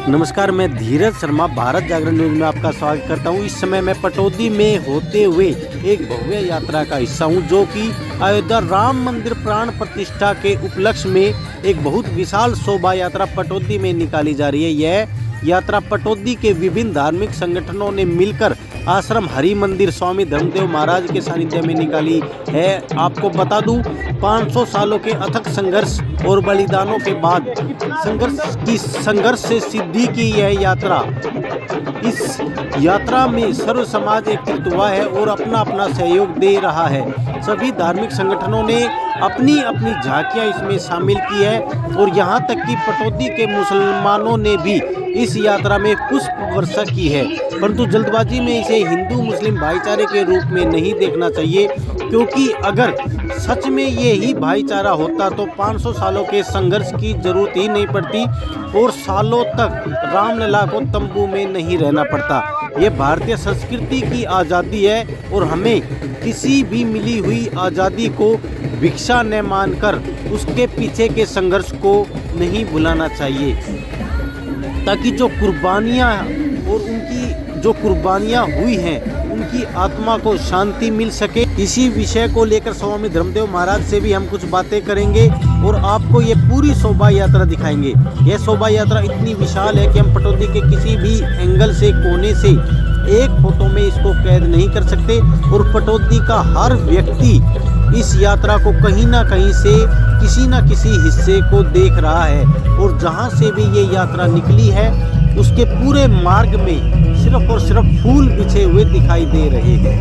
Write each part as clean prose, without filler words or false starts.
नमस्कार, मैं धीरज शर्मा भारत जागरण न्यूज़ में आपका स्वागत करता हूं। इस समय मैं पटौदी में होते हुए एक भव्य यात्रा का हिस्सा हूं, जो कि अयोध्या राम मंदिर प्राण प्रतिष्ठा के उपलक्ष्य में एक बहुत विशाल शोभा यात्रा पटौदी में निकाली जा रही है। यह यात्रा पटौदी के विभिन्न धार्मिक संगठनों ने मिलकर आश्रम हरि मंदिर स्वामी धर्मदेव महाराज के सानिध्य में निकाली है। आपको बता दूं, 500 सालों के अथक संघर्ष और बलिदानों के बाद संघर्ष से सिद्धि की यह यात्रा, इस यात्रा में सर्व समाज एकत्रित हुआ है और अपना अपना सहयोग दे रहा है। सभी धार्मिक संगठनों ने अपनी अपनी झांकियां इसमें शामिल की है और यहाँ तक कि पटौदी के मुसलमानों ने भी इस यात्रा में पुष्प वर्षा की है। परंतु जल्दबाजी में इसे हिंदू मुस्लिम भाईचारे के रूप में नहीं देखना चाहिए, क्योंकि अगर सच में ये ही भाईचारा होता तो 500 सालों के संघर्ष की जरूरत ही नहीं पड़ती और सालों तक रामलला को तंबू में नहीं रहना पड़ता। ये भारतीय संस्कृति की आज़ादी है और हमें किसी भी मिली हुई आज़ादी को भिक्षा न मानकर उसके पीछे के संघर्ष को नहीं भुलाना चाहिए, ताकि जो कुर्बानियाँ और उनकी जो कुर्बानियाँ हुई हैं उनकी आत्मा को शांति मिल सके। इसी विषय को लेकर स्वामी धर्मदेव महाराज से भी हम कुछ बातें करेंगे और आपको ये पूरी शोभा यात्रा दिखाएंगे। यह शोभा यात्रा इतनी विशाल है कि हम पटौदी के किसी भी एंगल से, कोने से एक फोटो में इसको कैद नहीं कर सकते और पटौदी का हर व्यक्ति इस यात्रा को कहीं ना कहीं से किसी न किसी हिस्से को देख रहा है और जहां से भी ये यात्रा निकली है उसके पूरे मार्ग में सिर्फ और सिर्फ फूल बिछे हुए दिखाई दे रहे हैं।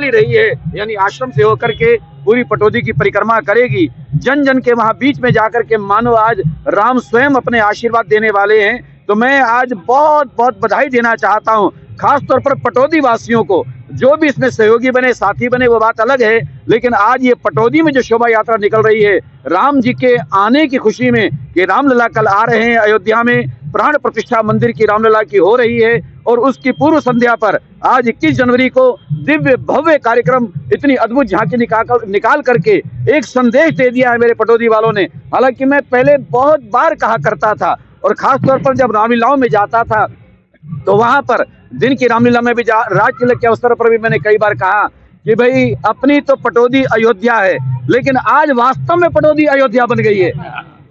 निकल ही रही है, यानी आश्रम से होकर के पूरी पटौदी की परिक्रमा करेगी। जन जन के वहां बीच में जाकर के मानो आज राम स्वयं अपने आशीर्वाद देने वाले हैं। तो मैं आज बहुत बहुत बधाई देना चाहता हूं, खास तौर पर पटौदी वासियों को। जो भी इसमें सहयोगी बने, साथी बने, वो बात अलग है, लेकिन आज ये पटौदी में जो शोभा यात्रा निकल रही है राम जी के आने की खुशी में, कि रामलला कल आ रहे हैं अयोध्या में, प्राण प्रतिष्ठा मंदिर की रामलला की हो रही है, और उसकी पूर्व संध्या पर आज 21 जनवरी को दिव्य भव्य कार्यक्रम, इतनी अद्भुत झांकी निकाल करके एक संदेश दे दिया है मेरे पटौदी वालों ने। हालांकि मैं पहले बहुत बार कहा करता था, और खास तौर पर जब रामलीलाओं में जाता था तो वहां पर दिन की रामलीला में भी राजतिलक के अवसर पर भी मैंने कई बार कहा कि भाई अपनी तो पटौदी अयोध्या है, लेकिन आज वास्तव में पटौदी अयोध्या बन गई है।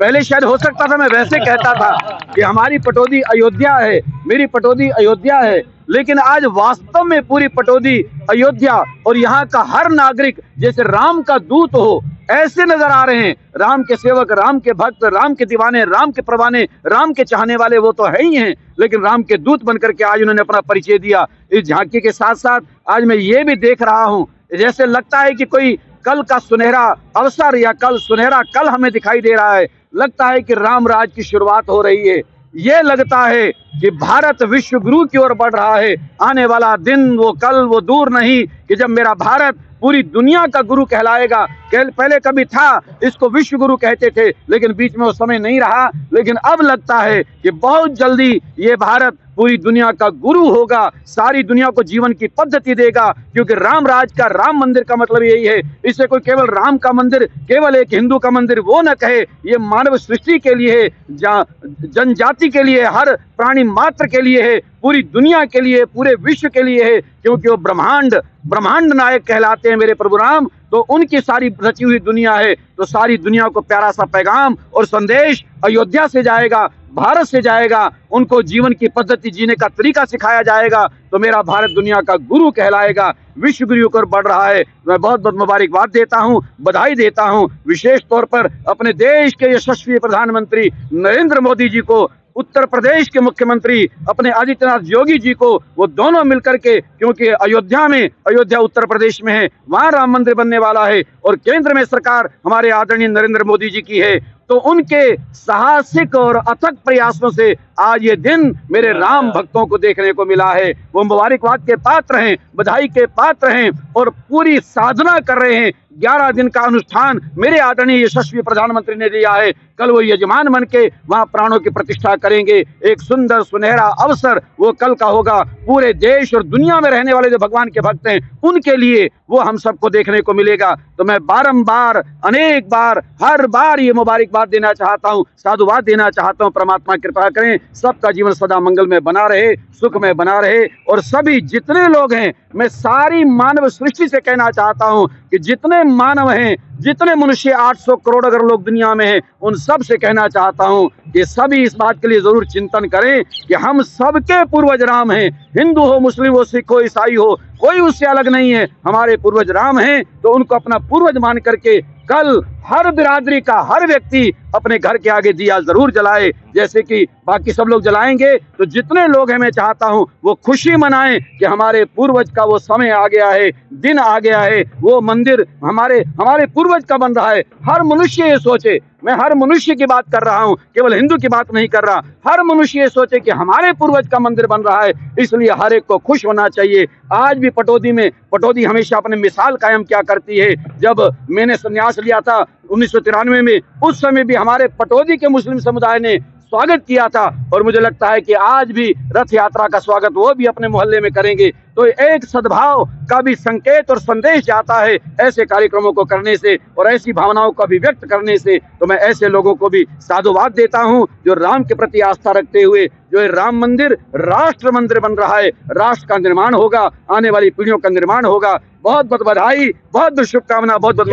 पहले शायद हो सकता था मैं वैसे कहता था कि हमारी पटौदी अयोध्या है, मेरी पटौदी अयोध्या है, लेकिन आज वास्तव में पूरी पटौदी अयोध्या, और यहाँ का हर नागरिक जैसे राम का दूत हो ऐसे नजर आ रहे हैं। राम के सेवक, राम के भक्त, राम के दीवाने, राम के परवाने, राम के चाहने वाले वो तो है ही हैं, लेकिन राम के दूत बनकर के आज उन्होंने अपना परिचय दिया। इस झांकी के साथ साथ आज मैं ये भी देख रहा हूँ, जैसे लगता है कि कोई कल का सुनहरा अवसर या कल सुनहरा कल हमें दिखाई दे रहा है। लगता है कि राम राज की शुरुआत हो रही है। ये लगता है कि भारत विश्व गुरु की ओर बढ़ रहा है। आने वाला दिन, वो कल, वो दूर नहीं कि जब मेरा भारत पूरी दुनिया का गुरु कहलाएगा। पहले कभी था, इसको विश्व गुरु कहते थे, लेकिन बीच में वो समय नहीं रहा, लेकिन अब लगता है कि बहुत जल्दी ये भारत पूरी दुनिया का गुरु होगा, सारी दुनिया को जीवन की पद्धति देगा, क्योंकि राम राज का, राम मंदिर का मतलब यही है। इसे कोई केवल राम का मंदिर, केवल एक हिंदू का मंदिर वो न कहे, ये मानव सृष्टि के लिए है, जनजाति के लिए, हर प्राणी मात्र के लिए है, पूरी दुनिया के लिए, पूरे विश्व के लिए है, क्योंकि वो ब्रह्मांड नायक कहलाते हैं मेरे प्रभु राम। तो उनकी सारी रची हुई दुनिया है, तो सारी दुनिया को प्यारा सा पैगाम और संदेश अयोध्या से जाएगा, भारत से जाएगा, उनको जीवन की पद्धति जीने का तरीका सिखाया जाएगा, तो मेरा भारत दुनिया का गुरु कहलाएगा, विश्व गुरु पर बढ़ रहा है। मैं बहुत बहुत मुबारकबाद देता हूं, बधाई देता हूं, विशेष तौर पर अपने देश के यशस्वी प्रधानमंत्री नरेंद्र मोदी जी को, उत्तर प्रदेश के मुख्यमंत्री अपने आदित्यनाथ योगी जी को, वो दोनों मिलकर के, क्योंकि अयोध्या उत्तर प्रदेश में है, वहां राम मंदिर बनने वाला है, और केंद्र में सरकार हमारे आदरणीय नरेंद्र मोदी जी की है, तो उनके साहसिक और अथक प्रयासों से आज ये दिन मेरे राम भक्तों को देखने को मिला है। वो मुबारकबाद के पात्र हैं, बधाई के पात्र हैं, और पूरी साधना कर रहे हैं। 11 दिन का अनुष्ठान मेरे आदरणीय यशस्वी प्रधानमंत्री ने दिया है। कल वो यजमान बन के वहां प्राणों की प्रतिष्ठा करेंगे। एक सुंदर सुनहरा अवसर वो कल का होगा। पूरे देश और दुनिया में रहने वाले जो भगवान के भक्त हैं उनके लिए वो हम सबको देखने को मिलेगा। तो मैं बारंबार, अनेक बार, हर बार ये मुबारकबाद देना चाहता हूँ, साधुवाद देना चाहता हूँ। परमात्मा कृपा करें, सबका जीवन सदा मंगल में बना रहे, सुख में बना रहे। और सभी जितने लोग हैं, मैं सारी मानव सृष्टि से कहना चाहता हूँ कि जितने मानव हैं, जितने मनुष्य 800 करोड़ अगर लोग दुनिया में हैं, उन सब से कहना चाहता हूँ कि सभी इस बात के लिए जरूर चिंतन करें कि हम सबके पूर्वज राम हैं। हिंदू हो, मुस्लिम हो, सिख हो, ईसाई हो, कोई उससे अलग नहीं है। हमारे पूर्वज राम हैं, तो उनको अपना पूर्वज मान करके कल हर बिरादरी का हर व्यक्ति अपने घर के आगे दिया जरूर जलाए, जैसे कि बाकी सब लोग जलाएंगे। तो जितने लोग हैं, मैं चाहता हूं वो खुशी मनाएं कि हमारे पूर्वज का वो समय आ गया है, दिन आ गया है, वो मंदिर हमारे पूर्वज का बन रहा है। हर मनुष्य ये सोचे, मैं हर मनुष्य की बात कर रहा हूं, केवल हिंदू की बात नहीं कर रहा। हर मनुष्य ये सोचे कि हमारे पूर्वज का मंदिर बन रहा है, इसलिए हर एक को खुश होना चाहिए। आज भी पटौदी हमेशा अपनी मिसाल कायम क्या करती है। जब मैंने संन्यास लिया था 1993 में, उस समय भी हमारे पटौदी के मुस्लिम समुदाय ने स्वागत किया था, और मुझे लगता है कि आज भी रथ यात्रा का स्वागत वो भी अपने मोहल्ले में करेंगे। तो एक सद्भाव का भी संकेत और संदेश जाता है ऐसे कार्यक्रमों को करने से, और ऐसी भावनाओं को अभिव्यक्त करने से। तो मैं ऐसे लोगों को भी साधुवाद देता हूं जो राम के प्रति आस्था रखते हुए, जो राम मंदिर राष्ट्र मंदिर बन रहा है, राष्ट्र का निर्माण होगा, आने वाली पीढ़ियों का निर्माण होगा। बहुत बहुत बधाई, बहुत बहुत शुभकामना, बहुत बहुत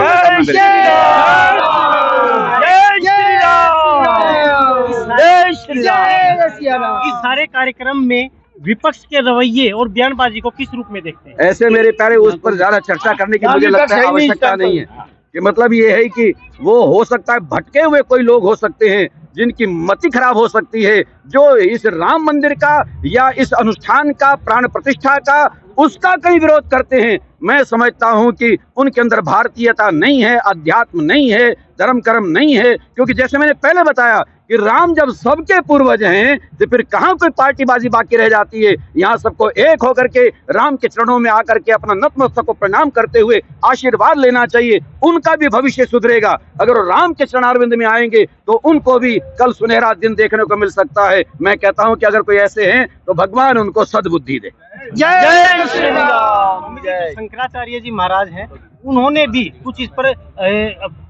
इस सारे कार्यक्रम में विपक्ष के रवैये और बयानबाजी को किस रूप में देखते हैं? ऐसे मेरे प्यारे उस पर ज्यादा चर्चा करने की मुझे लगता है आवश्यकता नहीं है। कि मतलब ये है कि वो हो सकता है भटके हुए कोई लोग हो सकते हैं, जिनकी मति खराब हो सकती है, जो इस राम मंदिर का या इस अनुष्ठान का, प्राण प्रतिष्ठा का, उसका कहीं विरोध करते हैं। मैं समझता हूं कि उनके अंदर भारतीयता नहीं है, अध्यात्म नहीं है, धर्म कर्म नहीं है। क्योंकि जैसे मैंने पहले बताया कि राम जब सबके पूर्वज हैं तो फिर कहां कोई पार्टीबाजी बाकी रह जाती है। यहाँ सबको एक होकर के राम के चरणों में आकर के अपना नतमस्तक को प्रणाम करते हुए आशीर्वाद लेना चाहिए। उनका भी भविष्य सुधरेगा। अगर वो राम के चरणारविंद में आएंगे तो उनको भी कल सुनहरा दिन देखने को मिल सकता है। मैं कहता हूं कि अगर कोई ऐसे हैं तो भगवान उनको सद्बुद्धि दे। जय श्री राम। शंकराचार्य जी महाराज हैं, उन्होंने भी कुछ इस पर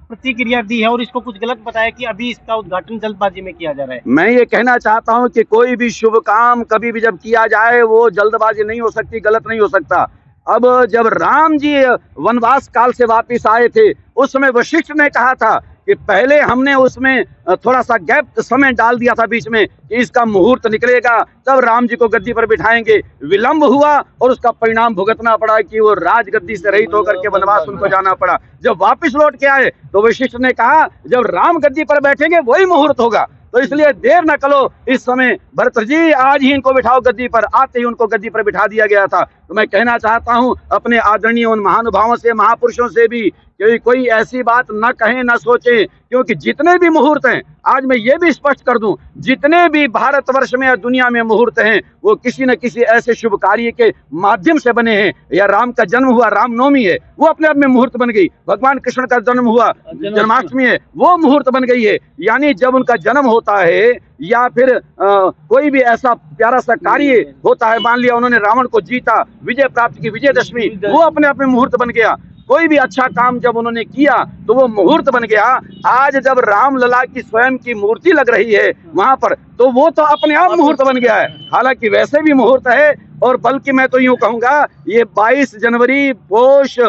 प्रतिक्रिया दी है और इसको कुछ गलत बताया कि अभी इसका उद्घाटन जल्दबाजी में किया जा रहा है। मैं ये कहना चाहता हूं कि कोई भी शुभ काम कभी भी जब किया जाए वो जल्दबाजी नहीं हो सकती, गलत नहीं हो सकता। अब जब राम जी वनवास काल से वापस आए थे उस समय वशिष्ठ ने कहा था कि पहले हमने उसमें थोड़ा सा गैप समय डाल दिया था बीच में कि इसका मुहूर्त निकलेगा तब राम जी को गद्दी पर बिठाएंगे। विलंब हुआ और उसका परिणाम भुगतना पड़ा कि वो राजगद्दी से रहित होकर के वनवास उनको जाना पड़ा। जब वापस लौट के आए तो वशिष्ठ ने कहा जब राम गद्दी पर बैठेंगे वही मुहूर्त होगा, तो इसलिए देर न करो। इस समय भरत जी आज ही इनको बिठाओ गद्दी पर। आते ही उनको गद्दी पर बिठा दिया गया था। तो मैं कहना चाहता हूं अपने आदरणीय उन महानुभावों से, महापुरुषों से भी कि कोई ऐसी बात न कहें न सोचें, क्योंकि जितने भी मुहूर्त हैं, आज मैं ये भी स्पष्ट कर दूं, जितने भी भारतवर्ष में या दुनिया में मुहूर्त हैं वो किसी न किसी ऐसे शुभ कार्य के माध्यम से बने हैं। या राम का जन्म हुआ, रामनवमी है, वो अपने आप में मुहूर्त बन गई। भगवान कृष्ण का जन्म हुआ, जन्माष्टमी है, वो मुहूर्त बन गई है। यानी जब उनका जन्म होता है या फिर कोई भी ऐसा प्यारा सा कार्य होता है, मान लिया उन्होंने रावण को जीता, विजय प्राप्त की, विजयदशमी, वो अपने आप में मुहूर्त बन गया। कोई भी अच्छा काम जब उन्होंने किया तो वो मुहूर्त बन गया। आज जब रामलला की स्वयं की मूर्ति लग रही है वहां पर, तो वो तो अपने आप मुहूर्त बन गया है। हालांकि वैसे भी मुहूर्त है, और बल्कि मैं तो यूं कहूंगा ये 22 जनवरी पोष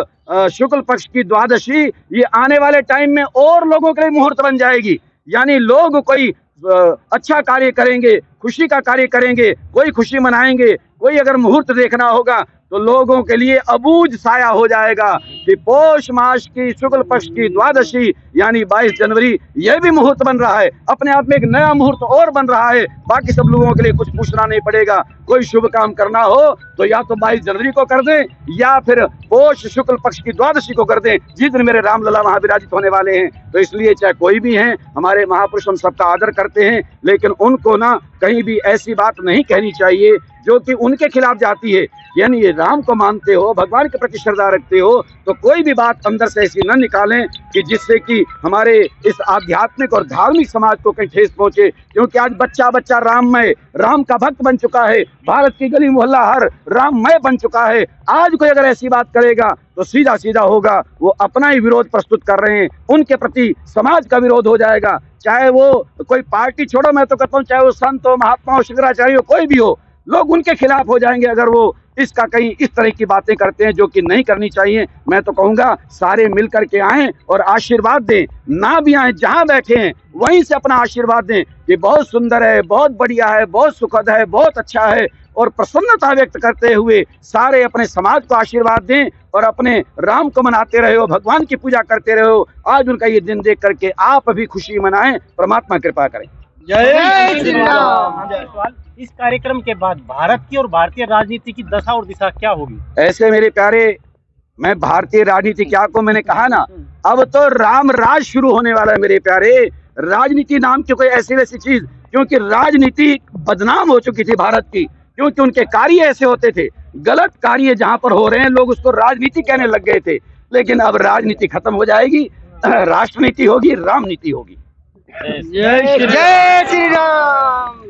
शुक्ल पक्ष की द्वादशी ये आने वाले टाइम में और लोगों के लिए मुहूर्त बन जाएगी। यानी लोग कोई अच्छा कार्य करेंगे, खुशी का कार्य करेंगे, कोई खुशी मनाएंगे, कोई अगर मुहूर्त देखना होगा तो लोगों के लिए अबूझ साया हो जाएगा कि पोष मास की शुक्ल पक्ष की द्वादशी यानी 22 जनवरी यह भी मुहूर्त बन रहा है। अपने आप में एक नया मुहूर्त और बन रहा है। बाकी सब लोगों के लिए कुछ पूछना नहीं पड़ेगा। कोई शुभ काम करना हो तो या तो 22 जनवरी को कर दें या फिर पोष शुक्ल पक्ष की द्वादशी को कर दें, जिस दिन मेरे रामलला वहां विराजित होने वाले हैं। तो इसलिए चाहे कोई भी हैं, हमारे महापुरुष हम सबका आदर करते हैं, लेकिन उनको ना कहीं भी ऐसी बात नहीं कहनी चाहिए जो कि उनके खिलाफ जाती है। यानी ये राम को मानते हो, भगवान के प्रति श्रद्धा रखते हो, तो कोई भी बात अंदर से ऐसी न निकालें कि जिससे कि हमारे इस आध्यात्मिक और धार्मिक समाज को कहीं ठेस पहुंचे। क्योंकि आज बच्चा बच्चा राममय, राम का भक्त बन चुका है। भारत की गली मोहल्ला हर राममय बन चुका है। आज कोई अगर ऐसी बात करेगा तो सीधा सीधा होगा वो अपना ही विरोध प्रस्तुत कर रहे हैं, उनके प्रति समाज का विरोध हो जाएगा। चाहे वो कोई पार्टी छोड़ो, मैं तो कहता हूँ चाहे वो संत हो, महात्मा हो, शंकराचार्य हो, कोई भी हो, लोग उनके खिलाफ हो जाएंगे अगर वो इसका कहीं इस तरह की बातें करते हैं जो कि नहीं करनी चाहिए। मैं तो कहूंगा सारे मिलकर के आएं और आशीर्वाद दें, ना भी आए जहां बैठे हैं वहीं से अपना आशीर्वाद दें कि बहुत सुंदर है, बहुत बढ़िया है, बहुत सुखद है, बहुत अच्छा है, और प्रसन्नता व्यक्त करते हुए सारे अपने समाज को आशीर्वाद दें और अपने राम को मनाते रहो, भगवान की पूजा करते रहो। आज उनका ये दिन देख करके आप भी खुशी मनाएं, परमात्मा कृपा करें। जय श्री राम। इस कार्यक्रम के बाद भारत की और भारतीय राजनीति की दशा और दिशा क्या होगी? ऐसे मेरे प्यारे, मैं भारतीय राजनीति क्या को मैंने कहा ना, अब तो राम राज शुरू होने वाला है मेरे प्यारे। राजनीति नाम की कोई ऐसी वैसी चीज, क्योंकि राजनीति बदनाम हो चुकी थी भारत की, क्योंकि उनके कार्य ऐसे होते थे, गलत कार्य जहां पर हो रहे हैं लोग उसको राजनीति कहने लग गए थे। लेकिन अब राजनीति खत्म हो जाएगी, राष्ट्रनीति होगी, रामनीति होगी। जय श्री राम।